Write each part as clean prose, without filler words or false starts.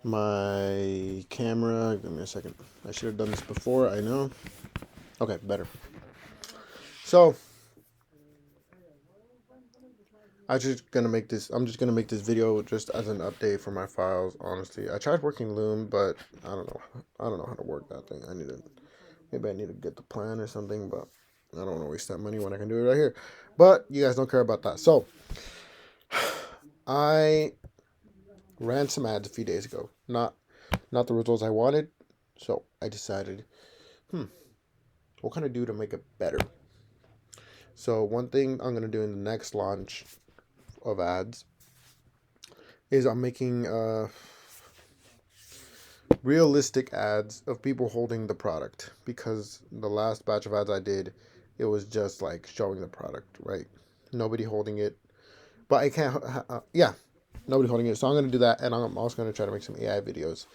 my camera. Give me a second. I should have done this before, I know. Okay, better. So I'm just gonna make this video just as an update for my files. Honestly, I tried working Loom, but I don't know how to work that thing. Maybe I need to get the plan or something, but I don't want to waste that money when I can do it right here. But you guys don't care about that. So I ran some ads a few days ago. Not the results I wanted. So I decided, what can I do to make it better? So one thing I'm gonna do in the next launch of ads is I'm making realistic ads of people holding the product, because the last batch of ads I did, it was just like showing the product, right? Nobody holding it, but I can't. Yeah, nobody holding it. So I'm gonna do that, and I'm also gonna try to make some AI videos.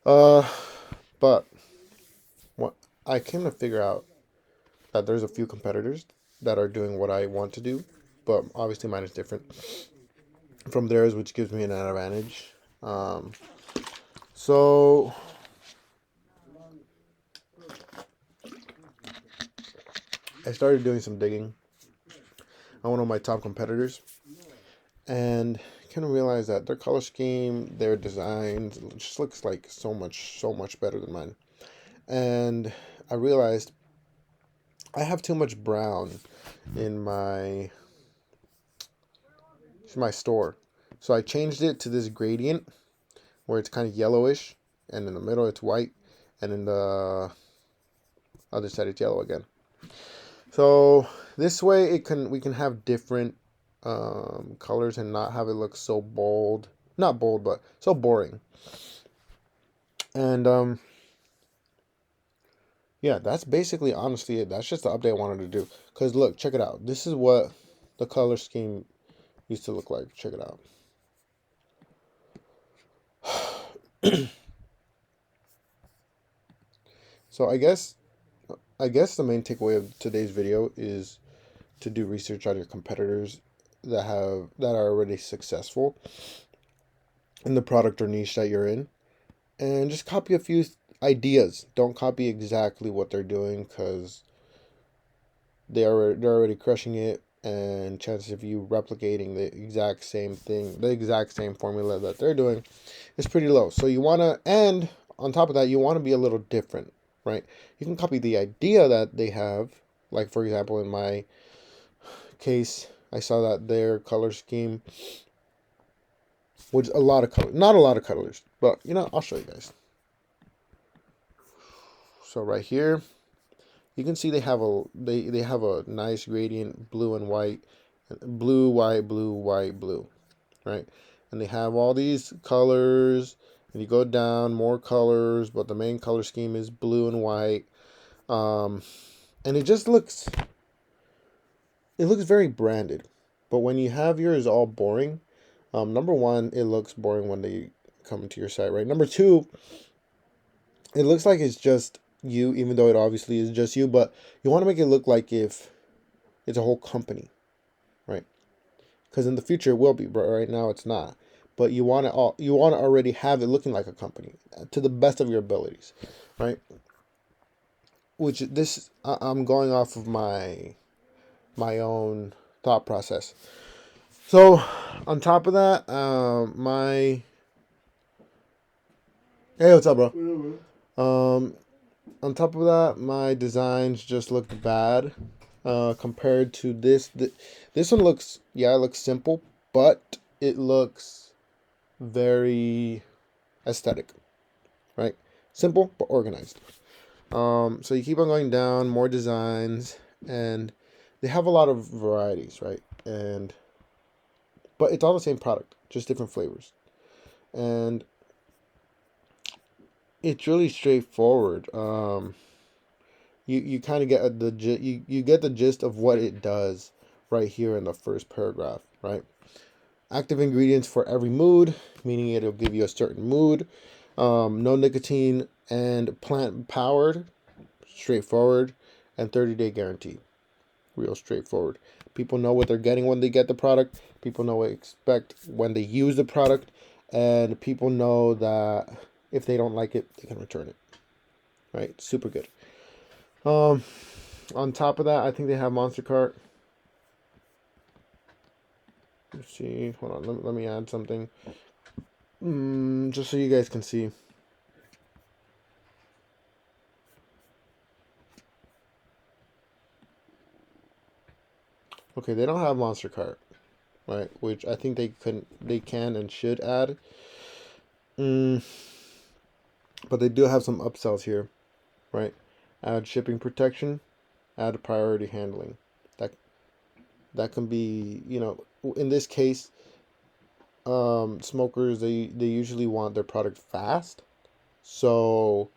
But what I came to figure out that there's a few competitors that are doing what I want to do, but obviously mine is different from theirs, which gives me an advantage. So I started doing some digging on one of my top competitors, and kind of realized that their color scheme, their designs, just looks like so much better than mine. And I realized I have too much brown in my store, so I changed it to this gradient where it's kind of yellowish, and in the middle it's white, and in the other side it's yellow again. So this way we can have different colors and not have it look so bold, not bold, but so boring. And yeah, that's basically honestly it. That's just the update I wanted to do. Because look, check it out. This is what the color scheme used to look like. Check it out. So I guess the main takeaway of today's video is to do research on your competitors that are already successful in the product or niche that you're in, and just copy a few ideas. Don't copy exactly what they're doing, because they're already crushing it, and chances of you replicating the exact same thing, the exact same formula that they're doing, is pretty low. So you want to, and on top of that, you want to be a little different, right? You can copy the idea that they have. Like, for example, in my case, I saw that their color scheme was a lot of colors, not a lot of colors, but I'll show you guys. So right here, you can see they have a nice gradient, blue and white, blue, white, blue, white, blue, right? And they have all these colors, and you go down, more colors, but the main color scheme is blue and white. And it just looks very branded. But when you have yours all boring, number one, it looks boring when they come into your site, right? Number two, it looks like it's just you, even though it obviously is just you, but you want to make it look like if it's a whole company, right? Because in the future it will be, but right now it's not. But you want to already have it looking like a company to the best of your abilities, right? Which I'm going off of my own thought process. So on top of that, my hey, what's up, bro? On top of that, my designs just looked bad compared to this. This one looks, yeah, it looks simple, but it looks very aesthetic, right? Simple but organized. So you keep on going down, more designs, and they have a lot of varieties, right? But it's all the same product, just different flavors, and it's really straightforward. You kind of get you get the gist of what it does right here in the first paragraph, right? Active ingredients for every mood, meaning it'll give you a certain mood. No nicotine and plant powered, straightforward, and 30-day guarantee, real straightforward. People know what they're getting when they get the product. People know what to expect when they use the product, and people know that if they don't like it, they can return it. Right, super good. Um, on top of that, I think they have Monster Cart. Let's see. Hold on. Let me add something. Just so you guys can see. Okay, they don't have Monster Cart, right? Which I think they can and should add. Mm, but they do have some upsells here, right? Add shipping protection, add priority handling. That that can be, in this case, smokers they usually want their product fast, so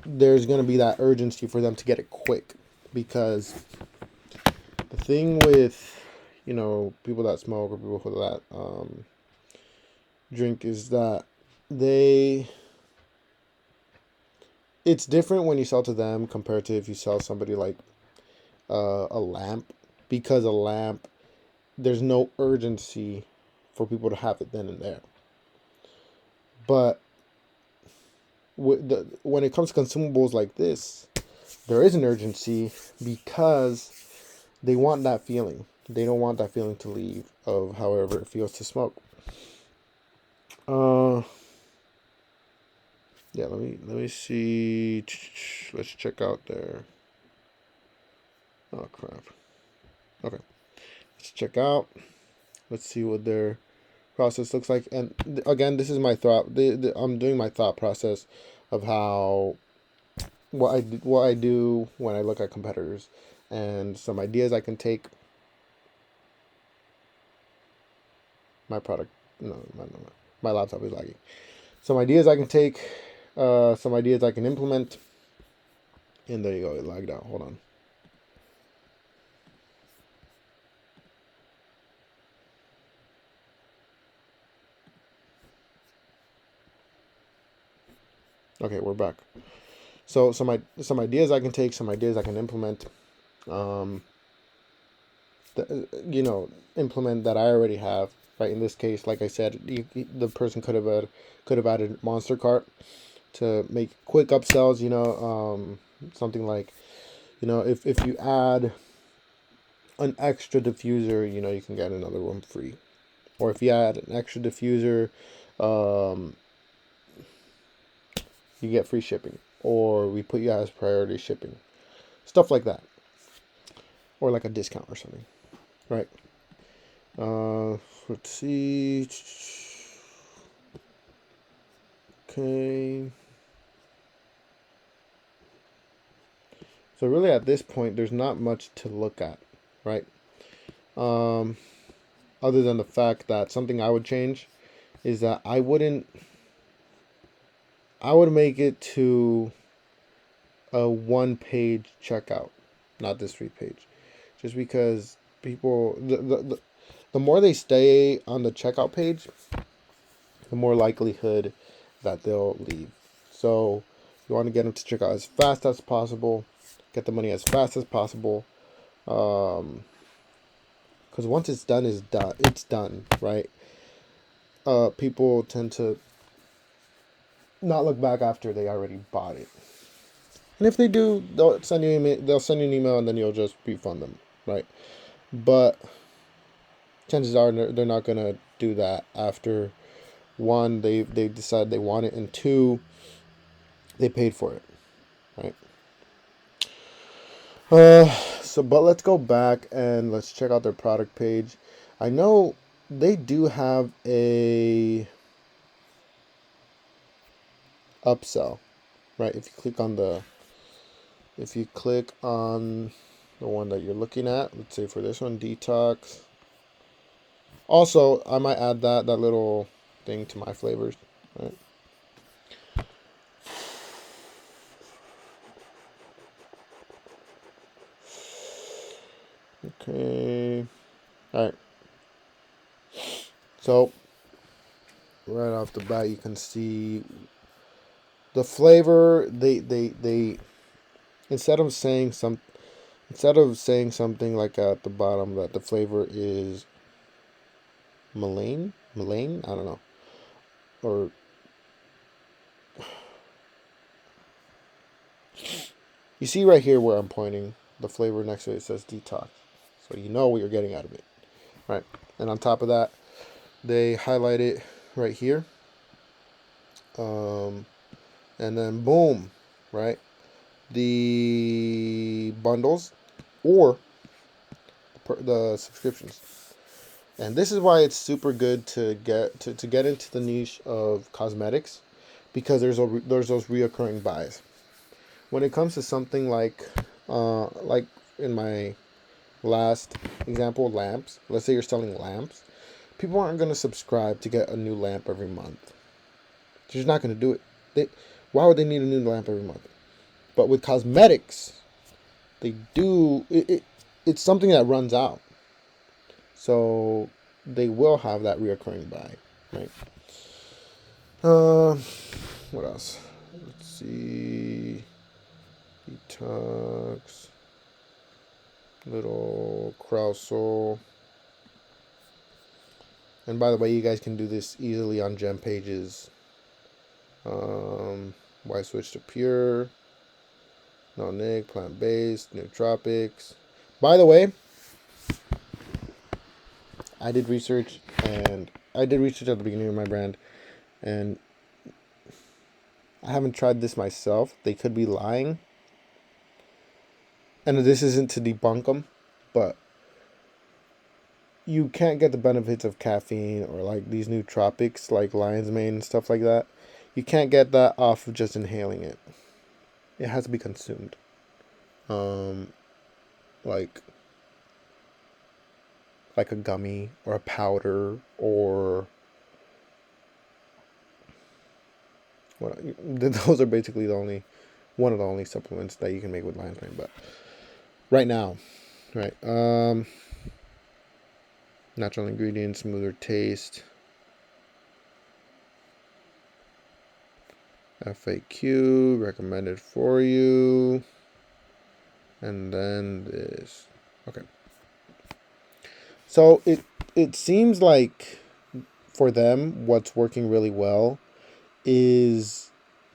there's gonna be that urgency for them to get it quick, because the thing with people that smoke or people that drink is that they it's different when you sell to them compared to if you sell somebody like a lamp, because a lamp, there's no urgency for people to have it then and there. But when it comes to consumables like this, there is an urgency because they want that feeling. They don't want that feeling to leave of however it feels to smoke. Uh, yeah. Let me see. Let's check out there. Oh crap. Okay. Let's check out. Let's see what their process looks like. And again, this is my thought. I'm doing my thought process of how what I do when I look at competitors, and some ideas I can take. My product, no, my laptop is lagging. Some ideas I can take, some ideas I can implement, and there you go. It lagged out. Hold on. Okay, we're back. So some ideas I can take, some ideas I can implement. Um, implement that I already have. Right, in this case, like I said, the person could have added Monster Cart to make quick upsells. Something like, if you add an extra diffuser, you can get another one free. Or if you add an extra diffuser, um, you get free shipping. Or we put you as priority shipping. Stuff like that. Or like a discount or something. Right. Let's see. Okay. So really at this point, there's not much to look at, right? Um, Other than the fact that something I would change is that I would make it to a one-page checkout, not this 3-page, just because people the more they stay on the checkout page, the more likelihood that they'll leave. So you want to get them to check out as fast as possible, get the money as fast as possible, because once it's done, it's done, right? People tend to not look back after they already bought it, and if they do, they'll send you an email, and then you'll just refund them, right? But chances are they're not gonna do that after, one, they decide they want it, and two, they paid for it, right? But let's go back and let's check out their product page. I know they do have a upsell, right? If you click on the one that you're looking at, let's say for this one, detox. Also, I might add that little thing to my flavors, right? Okay. All right. So right off the bat, you can see the flavor. They instead of saying something like at the bottom that the flavor is Malane, I don't know. or you see right here where I'm pointing, the flavor next to it says detox. So you know what you're getting out of it, right? And on top of that, they highlight it right here. And then boom, right? The bundles or the subscriptions. And this is why it's super good to get into the niche of cosmetics, because there's those reoccurring buys. When it comes to something like in my last example, lamps. Let's say you're selling lamps. People aren't going to subscribe to get a new lamp every month. They're just not going to do it. Why would they need a new lamp every month? But with cosmetics, they do. It's something that runs out. So they will have that reoccurring buy, right? What else? Let's see. Detox. Little Crousel. And by the way, you guys can do this easily on gem pages. Why switch to pure? No Nick, plant-based, nootropics. By the way, I did research at the beginning of my brand, and I haven't tried this myself. They could be lying. And this isn't to debunk them, but you can't get the benefits of caffeine or like these nootropics like lion's mane and stuff like that. You can't get that off of just inhaling it. It has to be consumed. Like a gummy or a powder or those are basically one of the only supplements that you can make with lion's mane. But right now, right, natural ingredients, smoother taste, FAQ, recommended for you, and then this. Okay. So it seems like for them, what's working really well is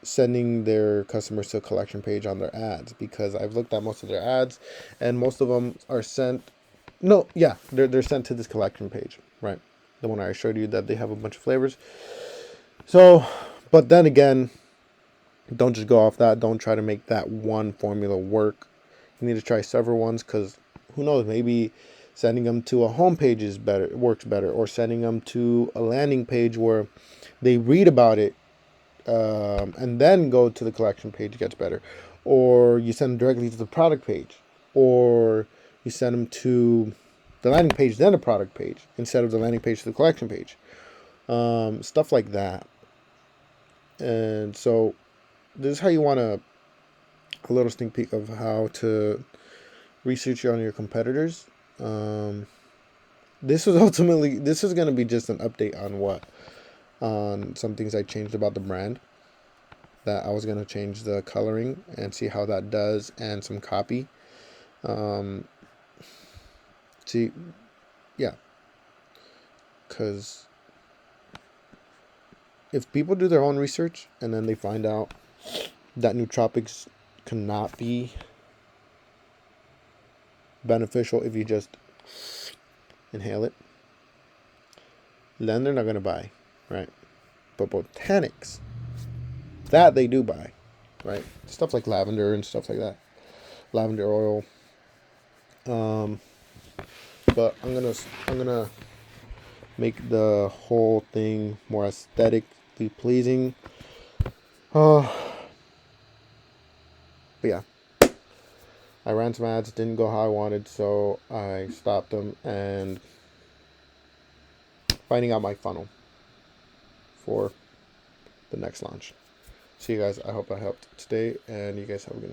sending their customers to a collection page on their ads, because I've looked at most of their ads and most of them are sent. No, yeah, they're sent to this collection page, right? The one I showed you that they have a bunch of flavors. So, but then again, don't just go off that. Don't try to make that one formula work. You need to try several ones, because who knows, maybe sending them to a home page is better, works better, or sending them to a landing page where they read about it and then go to the collection page gets better, or you send them directly to the product page, or you send them to the landing page then a product page instead of the landing page to the collection page, stuff like that. And so this is how you want a little sneak peek of how to research on your competitors. This is going to be just an update on some things I changed about the brand. That I was going to change the coloring and see how that does, and some copy. Yeah, because if people do their own research and then they find out that nootropics cannot be beneficial if you just inhale it, then they're not going to buy, right? But botanics, that they do buy, right? Stuff like lavender and stuff like that, lavender oil. But I'm gonna make the whole thing more aesthetically pleasing. But yeah, I ran some ads, didn't go how I wanted, so I stopped them and finding out my funnel for the next launch. See you guys. I hope I helped today, and you guys have a good night.